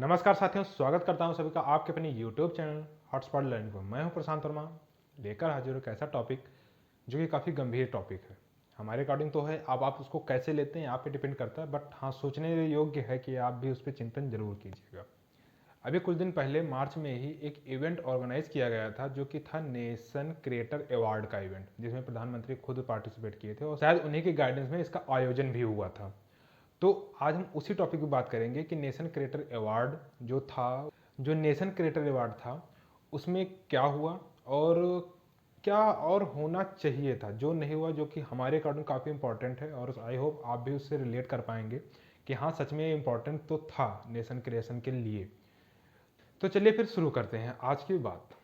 नमस्कार साथियों, स्वागत करता हूं सभी का आपके अपने YouTube चैनल हॉटस्पॉट लर्निंग पर। मैं हूं प्रशांत वर्मा, लेकर हाजिर हूं एक ऐसा टॉपिक जो कि काफ़ी गंभीर टॉपिक है। हमारे अकॉर्डिंग तो है, अब आप उसको कैसे लेते हैं आप पे डिपेंड करता है, बट हाँ, सोचने योग्य है कि आप भी उस पर चिंतन जरूर कीजिएगा। अभी कुछ दिन पहले मार्च में ही एक इवेंट ऑर्गेनाइज किया गया था जो कि था नेशन क्रिएटर अवार्ड का इवेंट, जिसमें प्रधानमंत्री खुद पार्टिसिपेट किए थे और शायद उन्हीं के गाइडेंस में इसका आयोजन भी हुआ था। तो आज हम उसी टॉपिक पे बात करेंगे कि नेशन क्रिएटर अवार्ड जो नेशन क्रिएटर अवार्ड था उसमें क्या हुआ और क्या और होना चाहिए था जो नहीं हुआ, जो कि हमारे अकॉर्डिंग काफ़ी इंपॉर्टेंट है और आई होप आप भी उससे रिलेट कर पाएंगे कि हाँ, सच में इंपॉर्टेंट तो था नेशन क्रिएशन के लिए। तो चलिए फिर शुरू करते हैं आज की बात।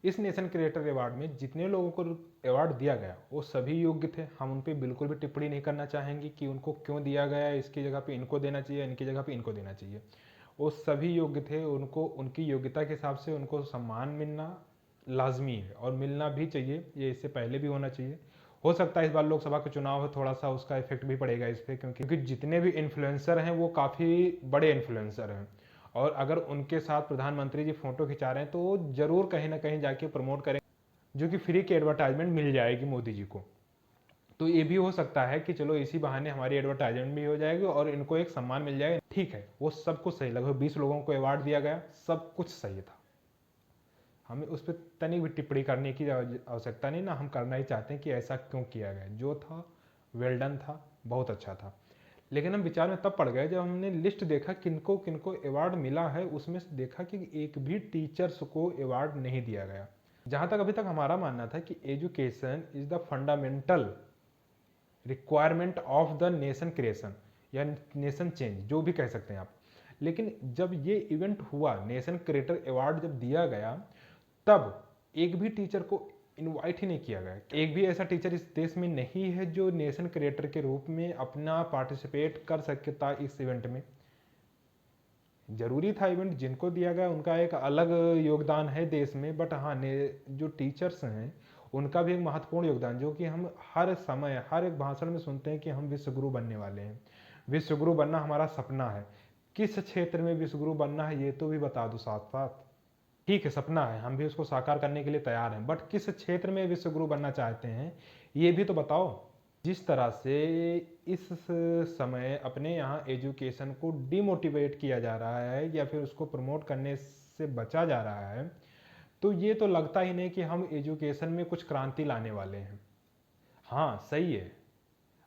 इस नेशन क्रिएटर अवार्ड में जितने लोगों को अवार्ड दिया गया वो सभी योग्य थे। हम उन पर बिल्कुल भी टिप्पणी नहीं करना चाहेंगे कि उनको क्यों दिया गया, इसकी जगह पे इनको देना चाहिए, इनकी जगह पे इनको देना चाहिए। वो सभी योग्य थे, उनको उनकी योग्यता के हिसाब से उनको सम्मान मिलना लाजमी है और मिलना भी चाहिए। ये इससे पहले भी होना चाहिए। हो सकता है इस बार लोकसभा का चुनाव है, थोड़ा सा उसका इफेक्ट भी पड़ेगा इस पर, क्योंकि जितने भी इन्फ्लुएंसर हैं वो काफ़ी बड़े इन्फ्लुएंसर हैं और अगर उनके साथ प्रधानमंत्री जी फोटो खिंचा रहे हैं तो वो जरूर कहीं ना कहीं जाके प्रमोट करें, जो कि फ्री की एडवर्टाइजमेंट मिल जाएगी मोदी जी को। तो ये भी हो सकता है कि चलो इसी बहाने हमारी एडवर्टाइजमेंट भी हो जाएगी और इनको एक सम्मान मिल जाएगा। ठीक है, वो सब कुछ सही, लगभग 20 लोगों को अवार्ड दिया गया, सब कुछ सही था। हमें उस पर तनिक भी टिप्पणी करने की आवश्यकता नहीं ना, हम करना ही चाहते हैं कि ऐसा क्यों किया गया। जो था वेल डन था, बहुत अच्छा था। लेकिन हम विचार में तब पड़ गए जब हमने लिस्ट देखा किनको किनको अवार्ड मिला है। उसमें से देखा कि एक भी टीचर्स को अवार्ड नहीं दिया गया। जहां तक अभी तक हमारा मानना था कि education is the fundamental requirement of the nation creation या नेशन चेंज, जो भी कह सकते हैं आप। लेकिन जब ये इवेंट हुआ, नेशन क्रिएटर अवार्ड जब दिया गया, तब एक भी टीचर को इनवाइट ही नहीं किया गया। एक भी ऐसा टीचर इस देश में नहीं है जो नेशन क्रिएटर के रूप में अपना पार्टिसिपेट कर सकता इस इवेंट में। जरूरी था इवेंट, जिनको दिया गया उनका एक अलग योगदान है देश में, बट हाँ, जो टीचर्स हैं उनका भी एक महत्वपूर्ण योगदान, जो कि हम हर समय हर एक भाषण में सुनते हैं कि हम विश्वगुरु बनने वाले हैं। विश्वगुरु बनना हमारा सपना है। किस क्षेत्र में विश्वगुरु बनना है ये तो भी बता दो साथ साथ। ठीक है, सपना है, हम भी उसको साकार करने के लिए तैयार हैं, बट किस क्षेत्र में विश्वगुरु बनना चाहते हैं ये भी तो बताओ। जिस तरह से इस समय अपने यहाँ एजुकेशन को डिमोटिवेट किया जा रहा है या फिर उसको प्रमोट करने से बचा जा रहा है, तो ये तो लगता ही नहीं कि हम एजुकेशन में कुछ क्रांति लाने वाले हैं। हाँ, सही है,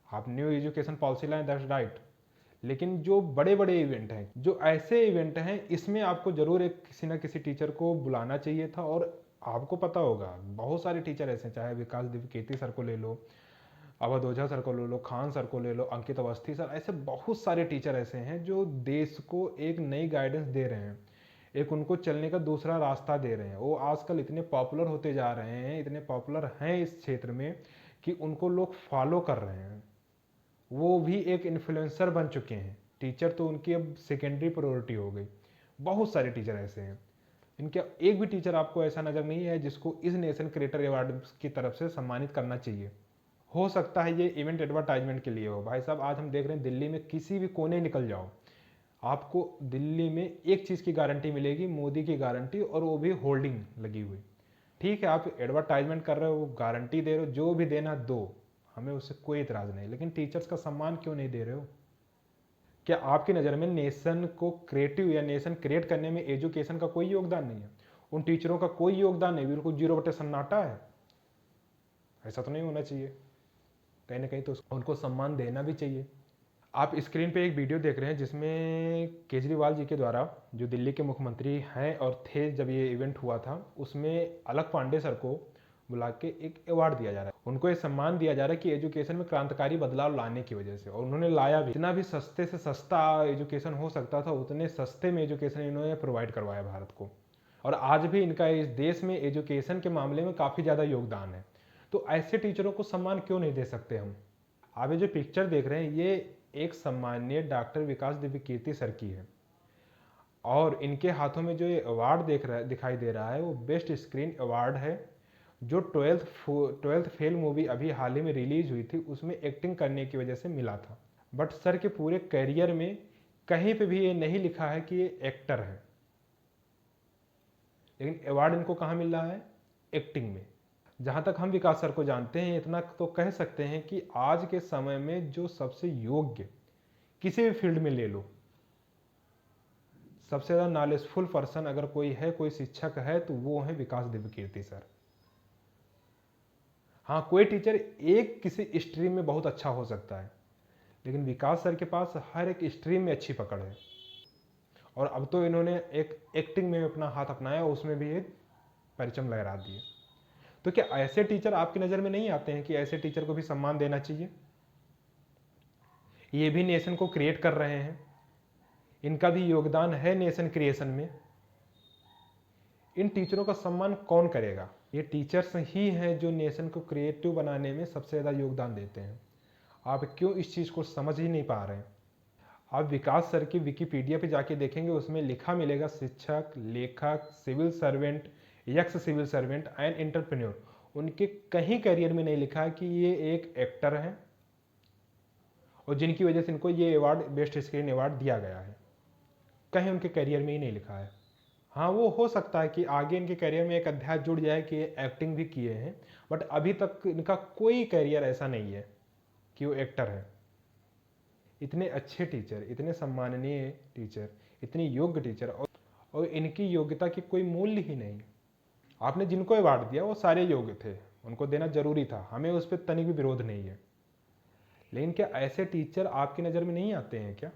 आप न्यू एजुकेशन पॉलिसी लाएं, दैट्स राइट। लेकिन जो बड़े बड़े इवेंट हैं, जो ऐसे इवेंट हैं, इसमें आपको जरूर एक किसी ना किसी टीचर को बुलाना चाहिए था। और आपको पता होगा बहुत सारे टीचर ऐसे, चाहे विकास द्विवेदी सर को ले लो, अवध ओझा सर को ले लो, खान सर को ले लो, अंकित अवस्थी सर, ऐसे बहुत सारे टीचर ऐसे हैं जो देश को एक नई गाइडेंस दे रहे हैं, एक उनको चलने का दूसरा रास्ता दे रहे हैं। वो आजकल इतने पॉपुलर होते जा रहे हैं, इतने पॉपुलर हैं इस क्षेत्र में कि उनको लोग फॉलो कर रहे हैं। वो भी एक इन्फ्लुएंसर बन चुके हैं। टीचर तो उनकी अब सेकेंडरी प्रायोरिटी हो गई। बहुत सारे टीचर ऐसे हैं। इनके एक भी टीचर आपको ऐसा नज़र नहीं है जिसको इस नेशन क्रिएटर अवार्ड की तरफ से सम्मानित करना चाहिए। हो सकता है ये इवेंट एडवर्टाइजमेंट के लिए हो। भाई साहब, आज हम देख रहे हैं दिल्ली में किसी भी कोने निकल जाओ, आपको दिल्ली में एक चीज़ की गारंटी मिलेगी, मोदी की गारंटी, और वो भी होल्डिंग लगी हुई। ठीक है, आप एडवर्टाइजमेंट कर रहे हो, गारंटी दे रहे हो, जो भी देना दो, हमें उससे कोई इतराज़ नहीं। लेकिन टीचर्स का सम्मान क्यों नहीं दे रहे हो? क्या आपकी नज़र में नेशन को क्रिएटिव या नेशन क्रिएट करने में एजुकेशन का कोई योगदान नहीं है? उन टीचरों का कोई योगदान नहीं, बिल्कुल 0 बटे सन्नाटा है? ऐसा तो नहीं होना चाहिए। कहीं ना कहीं तो उनको सम्मान देना भी चाहिए। आप स्क्रीन पे एक वीडियो देख रहे हैं जिसमें केजरीवाल जी के द्वारा, जो दिल्ली के मुख्यमंत्री हैं और थे जब ये इवेंट हुआ था, उसमें अलक पांडे सर को बुला के एक अवार्ड दिया जा रहा है। उनको ये सम्मान दिया जा रहा है कि एजुकेशन में क्रांतिकारी बदलाव लाने की वजह से, और उन्होंने लाया भी। जितना भी सस्ते से सस्ता एजुकेशन हो सकता था उतने सस्ते में एजुकेशन इन्होंने प्रोवाइड करवाया भारत को। और आज भी इनका इस देश में एजुकेशन के मामले में काफ़ी ज़्यादा योगदान है। तो ऐसे टीचरों को सम्मान क्यों नहीं दे सकते हम? आप ये जो पिक्चर देख रहे हैं ये एक सम्मानीय डॉक्टर विकास दिव्यकीर्ति सर की है, और इनके हाथों में जो ये अवार्ड दिखाई दे रहा है वो बेस्ट स्क्रीन अवार्ड है, जो ट्वेल्थ फेल मूवी अभी हाल ही में रिलीज हुई थी उसमें एक्टिंग करने की वजह से मिला था। बट सर के पूरे करियर में कहीं पे भी ये नहीं लिखा है कि ये एक्टर है, लेकिन अवार्ड इनको कहाँ मिल रहा है? एक्टिंग में। जहाँ तक हम विकास सर को जानते हैं, इतना तो कह सकते हैं कि आज के समय में जो सबसे योग्य, किसी भी फील्ड में ले लो, सबसे ज़्यादा नॉलेजफुल पर्सन अगर कोई है, कोई शिक्षक है, तो वो है विकास दिव्यकीर्ति सर। हाँ, कोई टीचर एक किसी स्ट्रीम में बहुत अच्छा हो सकता है, लेकिन विकास सर के पास हर एक स्ट्रीम में अच्छी पकड़ है। और अब तो इन्होंने एक एक्टिंग में अपना हाथ अपनाया, उसमें भी एक परचम लहरा दिए। तो क्या ऐसे टीचर आपकी नज़र में नहीं आते हैं कि ऐसे टीचर को भी सम्मान देना चाहिए? ये भी नेशन को क्रिएट कर रहे हैं, इनका भी योगदान है नेशन क्रिएशन में। इन टीचरों का सम्मान कौन करेगा? ये टीचर्स ही हैं जो नेशन को क्रिएटिव बनाने में सबसे ज़्यादा योगदान देते हैं। आप क्यों इस चीज़ को समझ ही नहीं पा रहे हैं? आप विकास सर की विकिपीडिया पे जाके देखेंगे, उसमें लिखा मिलेगा शिक्षक, लेखक, civil servant, ex civil servant and entrepreneur. उनके कहीं करियर में नहीं लिखा है कि ये एक एक्टर हैं और जिनकी वजह से इनको ये अवार्ड, बेस्ट स्क्रीन अवार्ड दिया गया है। कहीं उनके करियर में ही नहीं लिखा है। हाँ, वो हो सकता है कि आगे इनके करियर में एक अध्याय जुड़ जाए कि ये एक्टिंग भी किए हैं, बट अभी तक इनका कोई करियर ऐसा नहीं है कि वो एक्टर है। इतने अच्छे टीचर, इतने सम्माननीय टीचर, इतनी योग्य टीचर, और इनकी योग्यता की कोई मूल्य ही नहीं। आपने जिनको अवार्ड दिया वो सारे योग्य थे, उनको देना जरूरी था, हमें उस पर तनिक भी विरोध नहीं है। लेकिन क्या ऐसे टीचर आपकी नज़र में नहीं आते हैं क्या?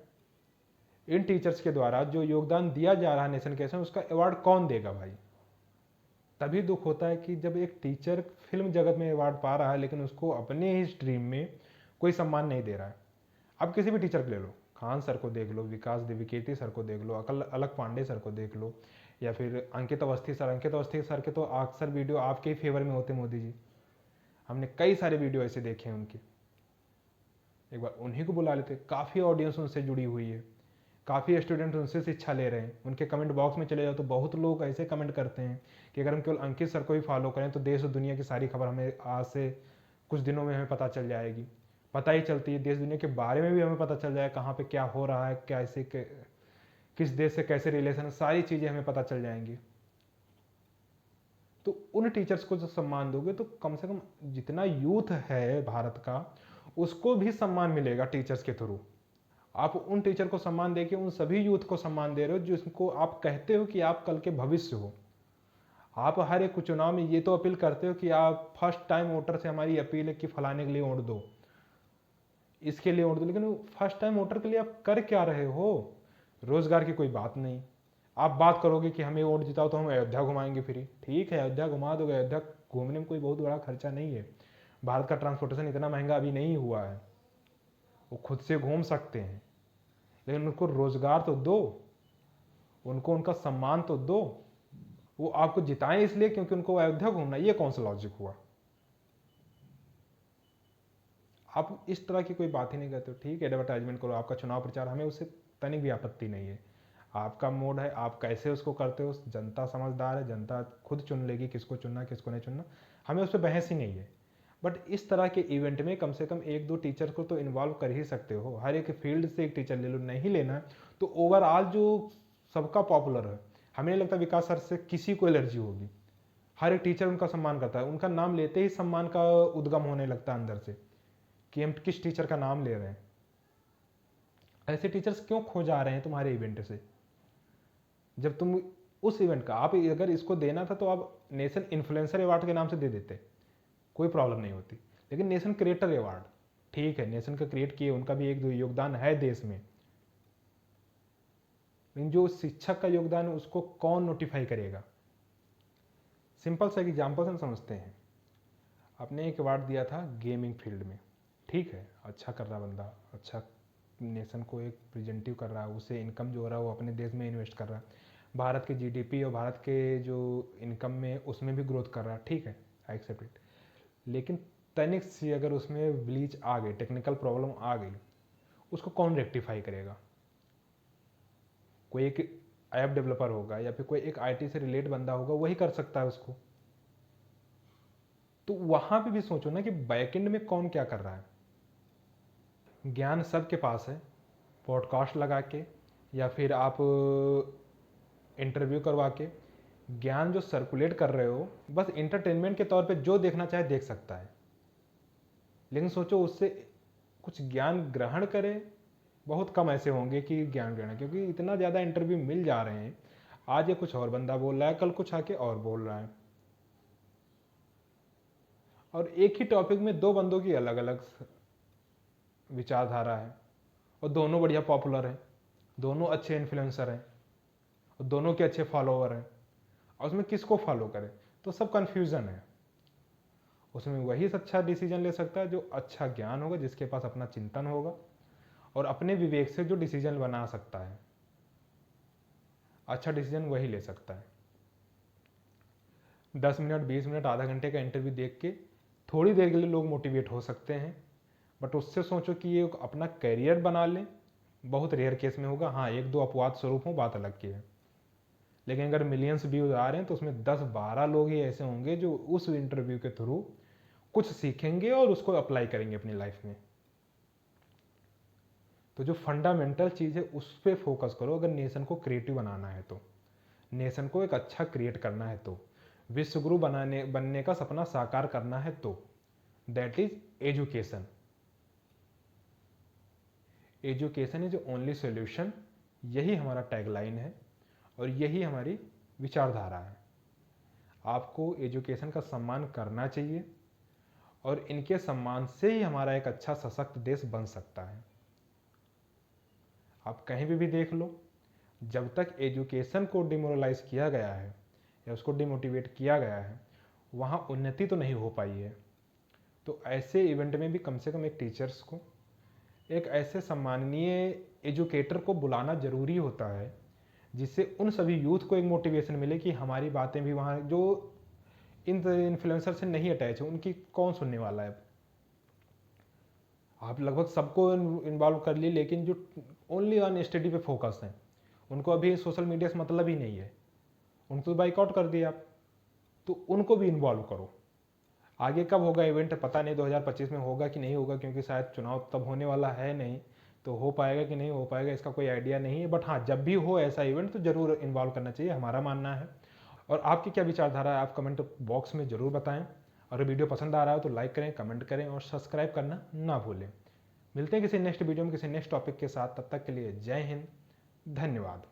इन टीचर्स के द्वारा जो योगदान दिया जा रहा है नेशन के साथ, उसका अवार्ड कौन देगा भाई? तभी दुख होता है कि जब एक टीचर फिल्म जगत में अवार्ड पा रहा है, लेकिन उसको अपने ही स्ट्रीम में कोई सम्मान नहीं दे रहा है। अब किसी भी टीचर को ले लो, खान सर को देख लो, विकास दिव्यकीर्ति सर को देख लो, अलक पांडे सर को देख लो, या फिर अंकित अवस्थी सर। अंकित अवस्थी सर के तो अक्सर वीडियो आपके ही फेवर में होते मोदी जी, हमने कई सारे वीडियो ऐसे देखे हैं उनके। एक बार उन्हीं को बुला लेते, काफ़ी ऑडियंस उनसे जुड़ी हुई है, काफ़ी स्टूडेंट उनसे शिक्षा ले रहे हैं। उनके कमेंट बॉक्स में चले जाओ तो बहुत लोग ऐसे कमेंट करते हैं कि अगर हम केवल अंकित सर को ही फॉलो करें तो देश और दुनिया की सारी खबर हमें आज से कुछ दिनों में हमें पता चल जाएगी। पता ही चलती है, देश दुनिया के बारे में भी हमें पता चल जाए, कहाँ पे क्या हो रहा है, कैसे किस देश से कैसे रिलेशन, सारी चीज़ें हमें पता चल जाएंगी। तो उन टीचर्स को जो सम्मान दोगे तो कम से कम जितना यूथ है भारत का, उसको भी सम्मान मिलेगा टीचर्स के थ्रू। आप उन टीचर को सम्मान देके उन सभी यूथ को सम्मान दे रहे हो जिसको आप कहते हो कि आप कल के भविष्य हो। आप हर एक चुनाव में ये तो अपील करते हो कि आप फर्स्ट टाइम वोटर से हमारी अपील है कि फलाने के लिए वोट दो, इसके लिए वोट दो, लेकिन फर्स्ट टाइम वोटर के लिए आप कर क्या रहे हो? रोजगार की कोई बात नहीं। आप बात करोगे कि हमें वोट जिताओ तो हम अयोध्या घुमाएंगे फ्री। ठीक है, अयोध्या घुमा दोगे, अयोध्या घूमने में कोई बहुत बड़ा खर्चा नहीं है। भारत का ट्रांसपोर्टेशन इतना महंगा अभी नहीं हुआ है, वो खुद से घूम सकते हैं। लेकिन उनको रोजगार तो दो, उनको उनका सम्मान तो दो। वो आपको जिताएं इसलिए क्योंकि उनको अयोध्या घूमना, ये कौन सा लॉजिक हुआ? आप इस तरह की कोई बात ही नहीं करते हो। ठीक है, एडवर्टाइजमेंट करो, आपका चुनाव प्रचार, हमें उससे तनिक भी आपत्ति नहीं है। आपका मोड है, आप कैसे उसको करते हो, जनता समझदार है, जनता खुद चुन लेगी किसको चुनना किसको नहीं चुनना, हमें उस पर बहस ही नहीं है। बट इस तरह के इवेंट में कम से कम एक दो टीचर को तो इन्वॉल्व कर ही सकते हो। हर एक फील्ड से एक टीचर ले लो, नहीं लेना है तो ओवरऑल जो सबका पॉपुलर है, हमें नहीं लगता विकास सर से किसी को एलर्जी होगी। हर एक टीचर उनका सम्मान करता है, उनका नाम लेते ही सम्मान का उद्गम होने लगता है अंदर से कि हम किस टीचर का नाम ले रहे हैं। ऐसे टीचर्स क्यों खो जा रहे हैं तुम्हारे इवेंट से? जब तुम उस इवेंट का, आप अगर इसको देना था तो आप नेशन इन्फ्लुएंसर अवार्ड के नाम से दे देते, कोई प्रॉब्लम नहीं होती। लेकिन नेशन क्रिएटर अवार्ड, ठीक है, नेशन का क्रिएट किए, उनका भी एक योगदान है देश में, लेकिन जो शिक्षक का योगदान है उसको कौन नोटिफाई करेगा? सिंपल सा एग्जाम्पल से हम समझते हैं। आपने एक अवार्ड दिया था गेमिंग फील्ड में, ठीक है, अच्छा कर रहा बंदा, अच्छा नेशन को एक प्रेजेंटिव कर रहा है, उससे इनकम जो हो रहा है वो अपने देश में इन्वेस्ट कर रहा है, भारत के जीडीपी और भारत के जो इनकम में उसमें भी ग्रोथ कर रहा है, ठीक है, आई एक्सेप्ट इट। लेकिन तनिक सी अगर उसमें ब्लीच आ गई, टेक्निकल प्रॉब्लम आ गई, उसको कौन रेक्टिफाई करेगा? कोई एक ऐप डेवलपर होगा या फिर कोई एक आईटी से रिलेट बंदा होगा, वही कर सकता है उसको। तो वहां पे भी सोचो ना कि बैकएंड में कौन क्या कर रहा है। ज्ञान सबके पास है, पॉडकास्ट लगा के या फिर आप इंटरव्यू करवा के ज्ञान जो सर्कुलेट कर रहे हो, बस इंटरटेनमेंट के तौर पे जो देखना चाहे देख सकता है, लेकिन सोचो उससे कुछ ज्ञान ग्रहण करे, बहुत कम ऐसे होंगे कि ज्ञान ग्रहण, क्योंकि इतना ज़्यादा इंटरव्यू मिल जा रहे हैं। आज ये कुछ और बंदा बोल रहा है, कल कुछ आके और बोल रहा है, और एक ही टॉपिक में दो बंदों की अलग अलग विचारधारा है, और दोनों बढ़िया पॉपुलर हैं, दोनों अच्छे इन्फ्लुएंसर हैं, और दोनों के अच्छे फॉलोअर हैं, और उसमें किसको फॉलो करें? तो सब कन्फ्यूज़न है। उसमें वही अच्छा डिसीजन ले सकता है जो अच्छा ज्ञान होगा, जिसके पास अपना चिंतन होगा और अपने विवेक से जो डिसीजन बना सकता है, अच्छा डिसीजन वही ले सकता है। 10 मिनट, 20 मिनट, आधा घंटे का इंटरव्यू देख के थोड़ी देर के लिए लोग मोटिवेट हो सकते हैं, बट उससे सोचो कि ये अपना करियर बना लें, बहुत रेयर केस में होगा। हाँ, एक दो अपवाद स्वरूप हो, बात अलग की है, लेकिन अगर मिलियंस व्यूज आ रहे हैं तो उसमें 10-12 लोग ही ऐसे होंगे जो उस इंटरव्यू के थ्रू कुछ सीखेंगे और उसको अप्लाई करेंगे अपनी लाइफ में। तो जो फंडामेंटल चीज़ है उस पर फोकस करो। अगर नेशन को क्रिएटिव बनाना है, तो नेशन को एक अच्छा क्रिएट करना है, तो विश्व गुरु बनने का सपना साकार करना है, तो that is education. Education is only solution, यही हमारा टैगलाइन है और यही हमारी विचारधारा है। आपको एजुकेशन का सम्मान करना चाहिए, और इनके सम्मान से ही हमारा एक अच्छा सशक्त देश बन सकता है। आप कहीं भी देख लो, जब तक एजुकेशन को डिमोरलाइज किया गया है या उसको डिमोटिवेट किया गया है, वहाँ उन्नति तो नहीं हो पाई है। तो ऐसे इवेंट में भी कम से कम एक टीचर्स को, एक ऐसे सम्माननीय एजुकेटर को बुलाना ज़रूरी होता है, जिससे उन सभी यूथ को एक मोटिवेशन मिले कि हमारी बातें भी वहाँ, जो इन इन्फ्लुएंसर से नहीं अटैच है, उनकी कौन सुनने वाला है। आप लगभग सबको इन्वॉल्व कर लिए, लेकिन जो ओनली ऑन स्टडी पे फोकस हैं, उनको अभी सोशल मीडिया से मतलब ही नहीं है, उनको तो बाइकआउट कर दिया आप, तो उनको भी इन्वॉल्व करो। आगे कब होगा इवेंट पता नहीं, 2025 में होगा कि नहीं होगा, क्योंकि शायद चुनाव तब होने वाला है नहीं, तो हो पाएगा कि नहीं हो पाएगा इसका कोई आइडिया नहीं है। बट हाँ, जब भी हो ऐसा इवेंट तो जरूर इन्वॉल्व करना चाहिए, हमारा मानना है। और आपकी क्या विचारधारा है, आप कमेंट बॉक्स में ज़रूर बताएं। और वीडियो पसंद आ रहा है तो लाइक करें, कमेंट करें और सब्सक्राइब करना ना भूलें। मिलते हैं किसी नेक्स्ट वीडियो में किसी नेक्स्ट टॉपिक के साथ, तब तक के लिए जय हिंद, धन्यवाद।